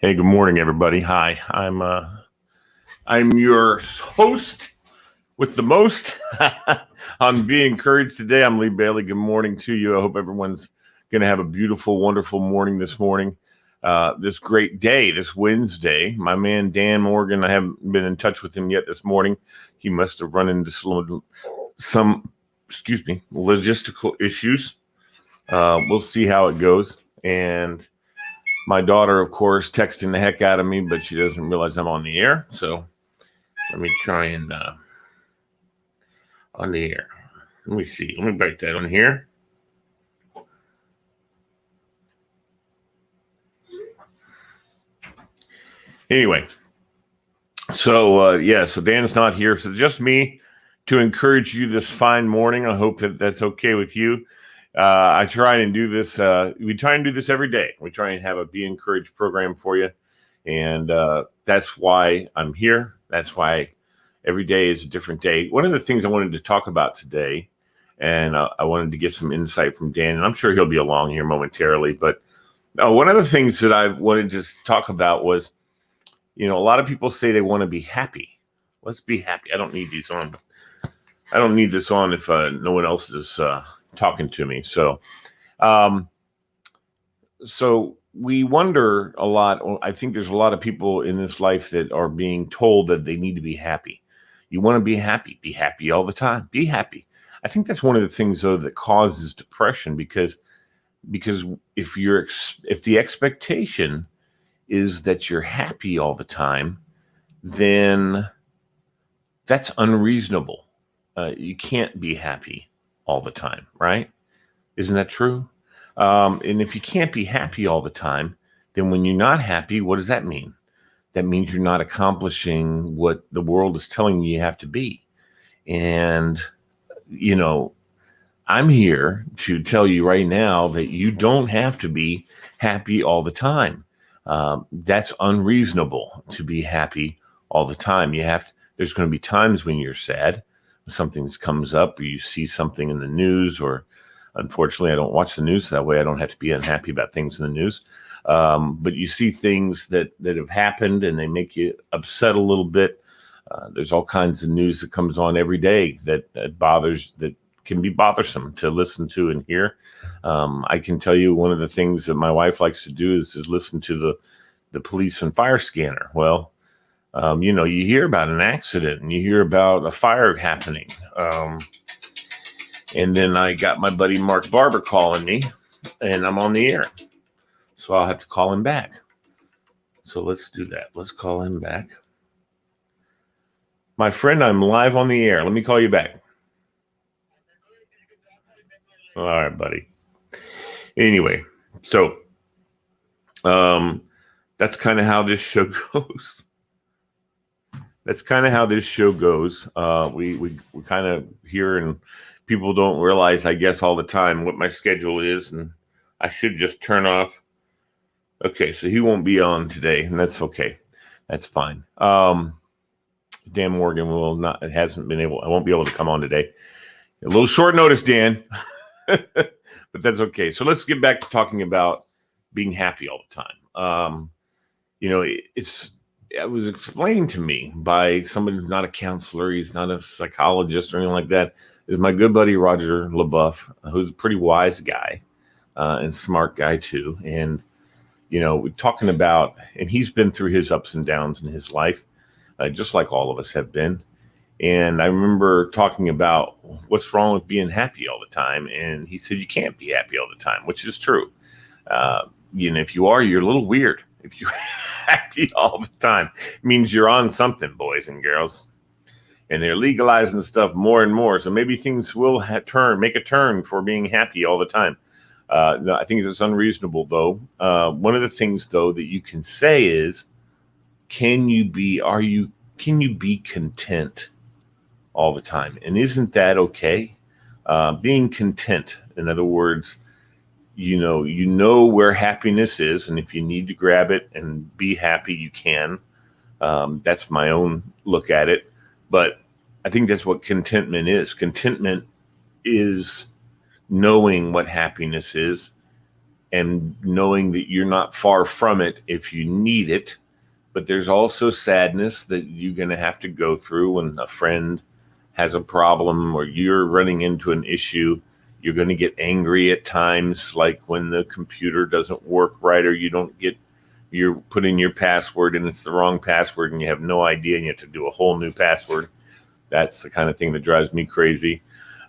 Hey, good morning, everybody. Hi, I'm your host with the most on Be Encouraged today. I'm Lee Bailey. Good morning to you. I hope everyone's going to have a beautiful, wonderful morning this morning. This great day, this Wednesday. My man Dan Morgan, I haven't been in touch with him yet this morning. He must have run into some logistical issues. We'll see how it goes. And my daughter, of course, texting the heck out of me, but she doesn't realize I'm on the air. So let me try and on the air. Let me see. Let me break that on here. Anyway, so Dan's not here. So just me to encourage you this fine morning. I hope that that's okay with you. I try and do this. We try and do this every day. We try and have a Be Encouraged program for you. And that's why I'm here. That's why every day is a different day. One of the things I wanted to talk about today, and I wanted to get some insight from Dan, and I'm sure he'll be along here momentarily. But one of the things that I wanted to talk about was, a lot of people say they want to be happy. Let's be happy. I don't need these on. I don't need this on if no one else is talking to me. So we wonder a lot. I think there's a lot of people in this life that are being told that they need to be happy. You want to be happy all the time, be happy. I think that's one of the things, though, that causes depression because if the expectation is that you're happy all the time, then that's unreasonable. You can't be happy all the time, right? Isn't that true? And if you can't be happy all the time, then when you're not happy, what does that mean? That means you're not accomplishing what the world is telling you have to be. And, I'm here to tell you right now that you don't have to be happy all the time. That's unreasonable to be happy all the time. There's going to be times when you're sad, something comes up, or you see something in the news, or unfortunately, I don't watch the news that way. I don't have to be unhappy about things in the news. But you see things that have happened and they make you upset a little bit. There's all kinds of news that comes on every day that can be bothersome to listen to and hear. I can tell you one of the things that my wife likes to do is listen to the police and fire scanner. Well, you hear about an accident and you hear about a fire happening. And then I got my buddy Mark Barber calling me, and I'm on the air. So I'll have to call him back. So let's do that. Let's call him back. My friend, I'm live on the air. Let me call you back. All right, buddy. Anyway, so that's kind of how this show goes. We kind of hear, and people don't realize, I guess, all the time what my schedule is, and I should just turn off. Okay, so he won't be on today, and that's okay. That's fine. Dan Morgan I won't be able to come on today. A little short notice, Dan, but that's okay. So let's get back to talking about being happy all the time. It was explained to me by somebody who's not a counselor. He's not a psychologist or anything like that. Is my good buddy Roger LaBeouf, who's a pretty wise guy and smart guy too. And, we're talking about, and he's been through his ups and downs in his life, just like all of us have been. And I remember talking about what's wrong with being happy all the time. And he said, you can't be happy all the time, which is true. If you are, you're a little weird. If you're happy all the time, it means you're on something, boys and girls. And they're legalizing stuff more and more. So maybe things will make a turn for being happy all the time. No, I think it's unreasonable, though. One of the things, though, that you can say is, can you be content all the time? And isn't that okay? Being content, in other words, you know where happiness is, and if you need to grab it and be happy, you can. That's my own look at it. But I think that's what contentment is. Contentment is knowing what happiness is and knowing that you're not far from it if you need it. But there's also sadness that you're going to have to go through when a friend has a problem or you're running into an issue. You're going to get angry at times, like when the computer doesn't work right, or you're putting your password and it's the wrong password and you have no idea and you have to do a whole new password. That's the kind of thing that drives me crazy.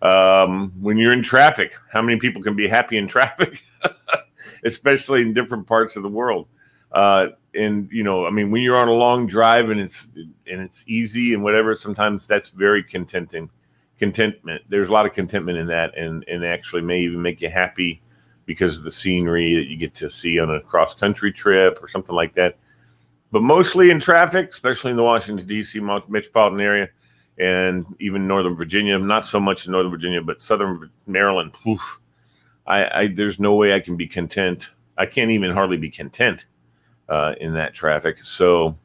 When you're in traffic, how many people can be happy in traffic, especially in different parts of the world? And when you're on a long drive and it's easy and whatever, sometimes that's very contentment. There's a lot of contentment in that, and actually may even make you happy because of the scenery that you get to see on a cross country trip or something like that. But mostly in traffic, especially in the Washington, D.C. metropolitan area, and even Northern Virginia, not so much in Northern Virginia, but Southern Maryland. Oof, there's no way I can be content. I can't even hardly be content in that traffic. So,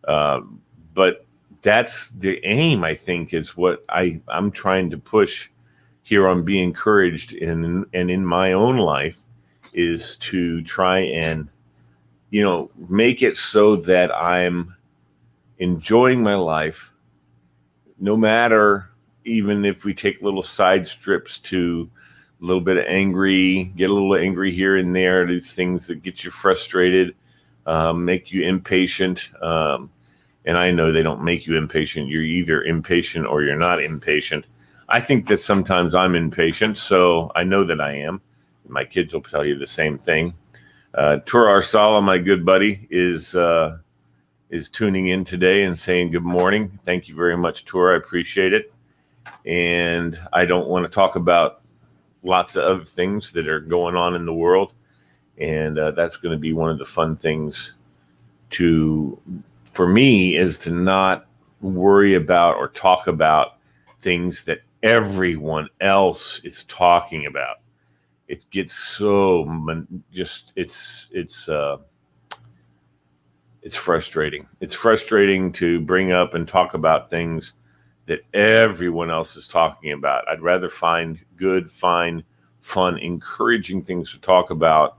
but that's the aim, I think, is what I'm trying to push here on Be Encouraged and in my own life, is to try and, make it so that I'm enjoying my life, no matter, even if we take little side strips to a little bit of get a little angry here and there, these things that get you frustrated, make you impatient. And I know they don't make you impatient. You're either impatient or you're not impatient. I think that sometimes I'm impatient, so I know that I am. My kids will tell you the same thing. Tura Arsala, my good buddy, is tuning in today and saying good morning. Thank you very much, Tura. I appreciate it. And I don't want to talk about lots of other things that are going on in the world. And that's going to be one of the fun things for me, is to not worry about or talk about things that everyone else is talking about. It gets so it's frustrating. It's frustrating to bring up and talk about things that everyone else is talking about. I'd rather find good, fun, encouraging things to talk about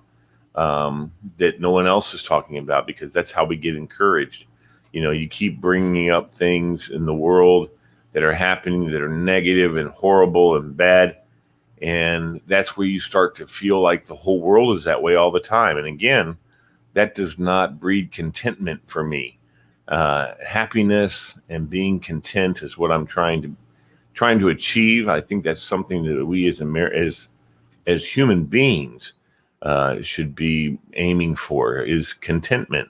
that no one else is talking about, because that's how we get encouraged. You keep bringing up things in the world that are happening that are negative and horrible and bad, and that's where you start to feel like the whole world is that way all the time. And again, that does not breed contentment for me. Happiness and being content is what I'm trying to achieve. I think that's something that we as human beings should be aiming for, is contentment.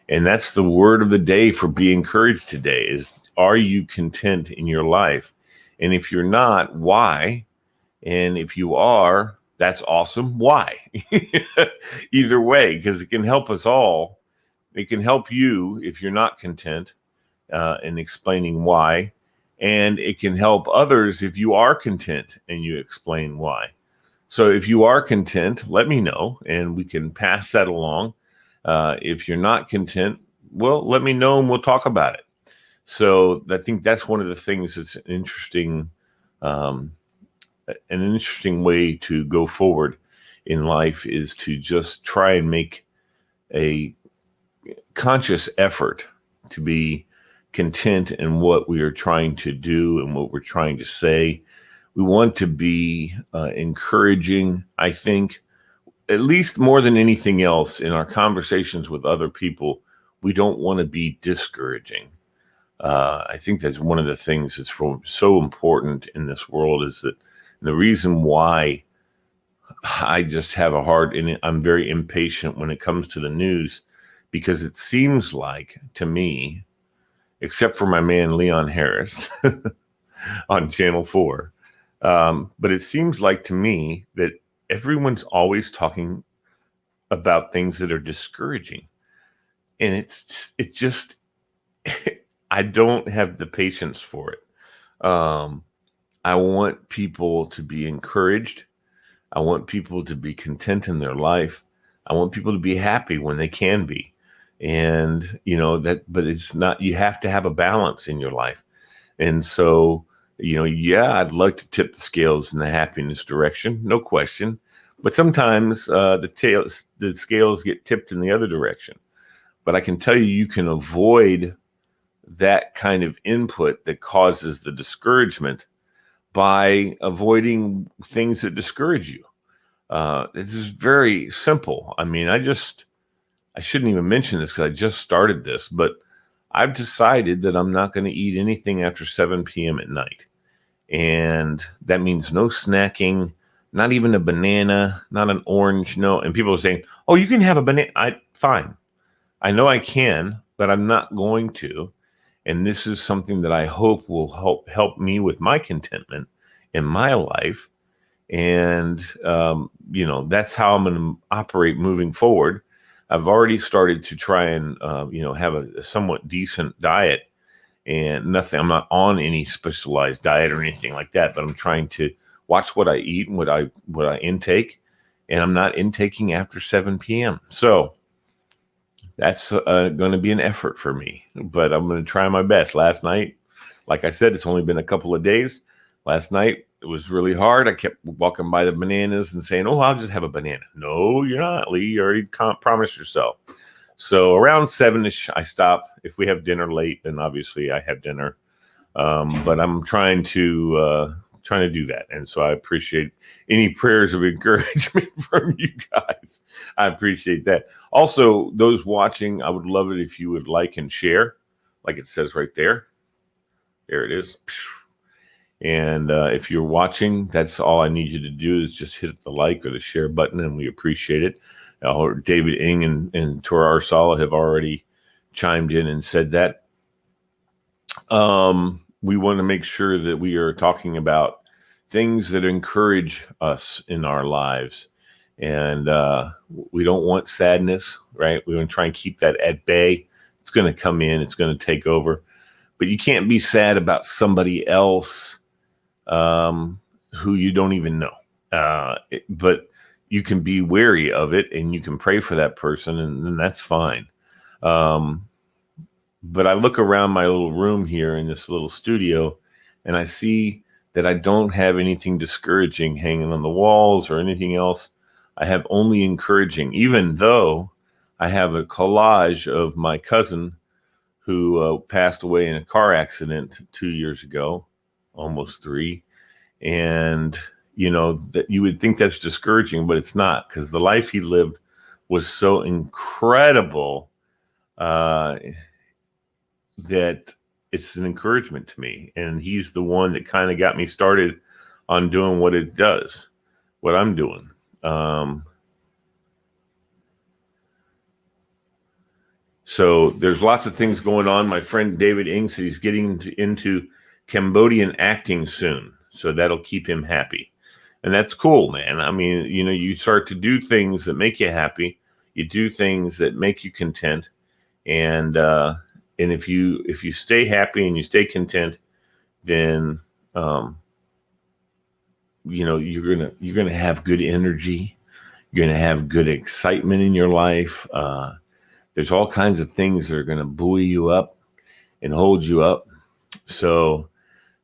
And that's the word of the day for Be Encouraged today, is, are you content in your life? And if you're not, why? And if you are, that's awesome. Why? Either way, because it can help us all. It can help you if you're not content in explaining why. And it can help others if you are content and you explain why. So if you are content, let me know and we can pass that along. If you're not content, well, let me know and we'll talk about it. So I think that's one of the things that's an interesting way to go forward in life, is to just try and make a conscious effort to be content in what we are trying to do and what we're trying to say. We want to be encouraging, I think, at least more than anything else in our conversations with other people. We don't want to be discouraging. I think that's one of the things that's so important in this world, is that the reason why I just have I'm very impatient when it comes to the news, because it seems like, to me, except for my man Leon Harris on Channel 4, but it seems like to me that everyone's always talking about things that are discouraging. And it just I don't have the patience for it. I want people to be encouraged. I want people to be content in their life. I want people to be happy when they can be. And, but it's not, you have to have a balance in your life. And so, I'd like to tip the scales in the happiness direction, no question. But sometimes the scales get tipped in the other direction. But I can tell you, you can avoid that kind of input that causes the discouragement by avoiding things that discourage you. This is very simple. I mean, I shouldn't even mention this because I just started this, but I've decided that I'm not going to eat anything after 7 p.m. at night. And that means no snacking, not even a banana, not an orange, no. And people are saying, oh, you can have a banana. Fine. I know I can, but I'm not going to. And this is something that I hope will help me with my contentment in my life. And, that's how I'm going to operate moving forward. I've already started to try and, have a somewhat decent diet and nothing. I'm not on any specialized diet or anything like that, but I'm trying to watch what I eat and what I intake. And I'm not intaking after 7 p.m. So that's going to be an effort for me, but I'm going to try my best. Last night, like I said, it's only been a couple of days. Last night, it was really hard. I kept walking by the bananas and saying, oh, I'll just have a banana. No, you're not, Lee. You already promised yourself. So around 7-ish, I stop. If we have dinner late, then obviously I have dinner. But I'm trying to do that. And so I appreciate any prayers of encouragement from you guys. I appreciate that. Also, those watching, I would love it if you would like and share, like it says right there. There it is. And if you're watching, that's all I need you to do is just hit the like or the share button, and we appreciate it. David Ng and Tora Arsala have already chimed in and said that. We want to make sure that we are talking about things that encourage us in our lives. And we don't want sadness, right? We want to try and keep that at bay. It's going to come in. It's going to take over. But you can't be sad about somebody else who you don't even know. But you can be wary of it, and you can pray for that person, and that's fine. But I look around my little room here in this little studio, and I see that I don't have anything discouraging hanging on the walls or anything else. I have only encouraging, even though I have a collage of my cousin who passed away in a car accident 2 years ago, almost 3. And, that you would think that's discouraging, but it's not, because the life he lived was so incredible that it's an encouragement to me. And he's the one that kind of got me started on doing what I'm doing. So there's lots of things going on. My friend David Ng said he's getting into Cambodian acting soon. So that'll keep him happy. And that's cool, man. I mean, you start to do things that make you happy. You do things that make you content. And if you stay happy and you stay content, then you're gonna have good energy. You're gonna have good excitement in your life. There's all kinds of things that are gonna buoy you up and hold you up. So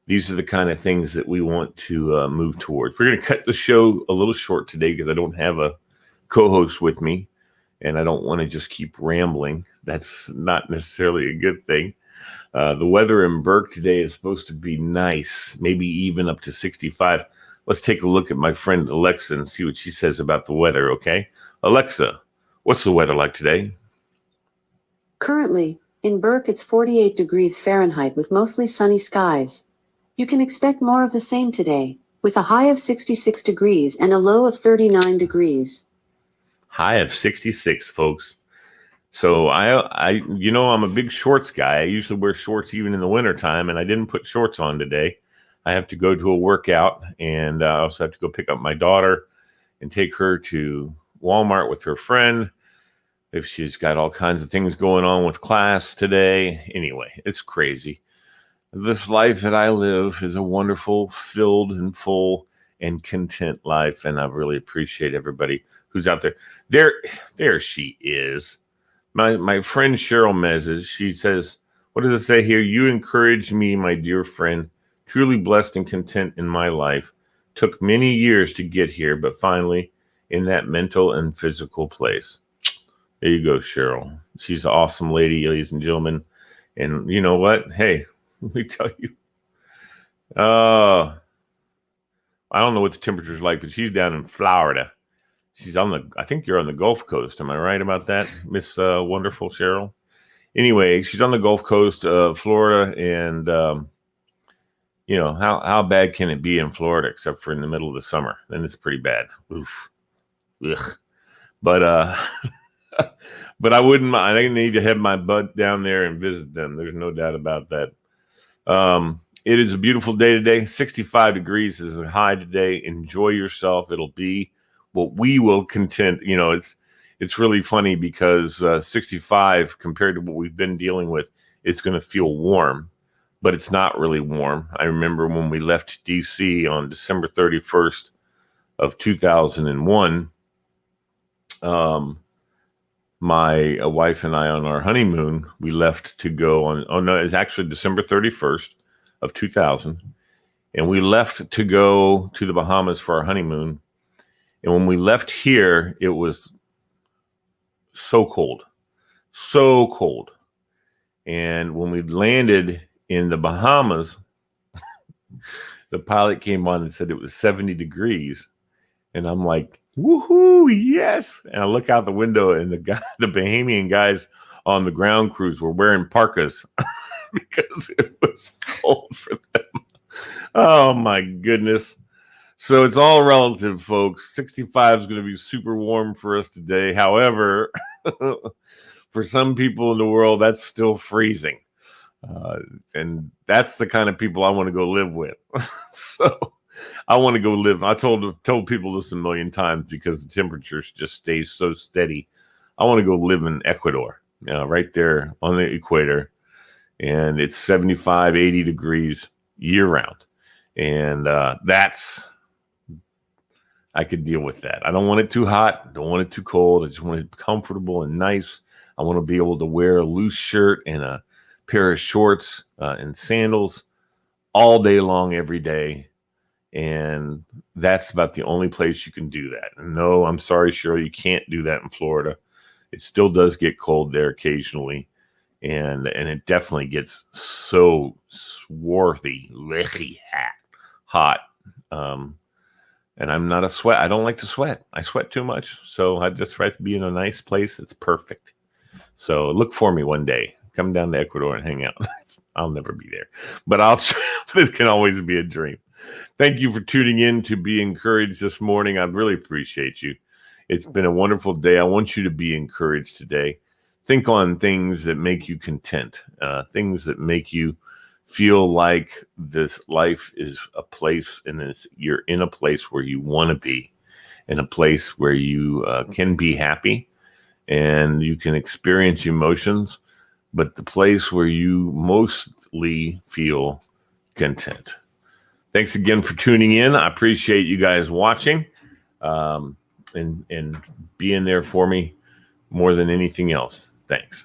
these are the kind of things that we want to move towards. We're gonna cut the show a little short today because I don't have a co-host with me, and I don't want to just keep rambling. That's not necessarily a good thing. The weather in Burke today is supposed to be nice, maybe even up to 65. Let's take a look at my friend Alexa and see what she says about the weather, okay? Alexa, what's the weather like today? Currently, in Burke, it's 48 degrees Fahrenheit with mostly sunny skies. You can expect more of the same today, with a high of 66 degrees and a low of 39 degrees. High of 66, folks. So I'm a big shorts guy. I usually wear shorts even in the wintertime, and I didn't put shorts on today. I have to go to a workout, and I also have to go pick up my daughter and take her to Walmart with her friend. If she's got all kinds of things going on with class today. Anyway, it's crazy. This life that I live is a wonderful, filled and full and content life, and I really appreciate everybody who's out there. There she is. My friend Cheryl Mezes, she says, what does it say here? You encourage me, my dear friend, truly blessed and content in my life. Took many years to get here, but finally in that mental and physical place. There you go, Cheryl. She's an awesome lady, ladies and gentlemen. And you know what? Hey, let me tell you. I don't know what the temperature's like, but she's down in Florida. She's I think you're on the Gulf Coast. Am I right about that, Miss Wonderful Cheryl? Anyway, she's on the Gulf Coast of Florida, and how bad can it be in Florida except for in the middle of the summer? Then it's pretty bad. Oof. Ugh. But but I wouldn't mind. I need to have my butt down there and visit them. There's no doubt about that. It is a beautiful day today. 65 degrees is a high today. Enjoy yourself. It'll be what we will contend. It's really funny because 65 compared to what we've been dealing with, it's going to feel warm, but it's not really warm. I remember when we left DC on December 31st of 2001, my wife and I on our honeymoon, we left to go on, it's actually December 31st of 2000. And we left to go to the Bahamas for our honeymoon. And when we left here, it was so cold. And when we landed in the Bahamas, the pilot came on and said it was 70 degrees. And I'm like, woohoo, yes. And I look out the window and the Bahamian guys on the ground cruise were wearing parkas because it was cold for them. Oh my goodness. So it's all relative, folks. 65 is going to be super warm for us today. However, for some people in the world, that's still freezing. And that's the kind of people I want to go live with. So I want to go live. I told people this a million times because the temperature just stays so steady. I want to go live in Ecuador, right there on the equator. And it's 75, 80 degrees year round. And I could deal with that. I don't want it too hot. Don't want it too cold. I just want it comfortable and nice. I want to be able to wear a loose shirt and a pair of shorts and sandals all day long, every day. And that's about the only place you can do that. And no, I'm sorry, Cheryl, you can't do that in Florida. It still does get cold there occasionally. And it definitely gets so swarthy, hot. And I'm not a sweat. I don't like to sweat. I sweat too much. So I just try to be in a nice place that's perfect. So look for me one day. Come down to Ecuador and hang out. I'll never be there, but I'll try. This can always be a dream. Thank you for tuning in to Be Encouraged this morning. I really appreciate you. It's been a wonderful day. I want you to be encouraged today. Think on things that make you content, things that make you feel like this life is a place and you're in a place where you want to be, in a place where you can be happy and you can experience emotions, but the place where you mostly feel content. Thanks again for tuning in. I appreciate you guys watching and being there for me more than anything else. Thanks.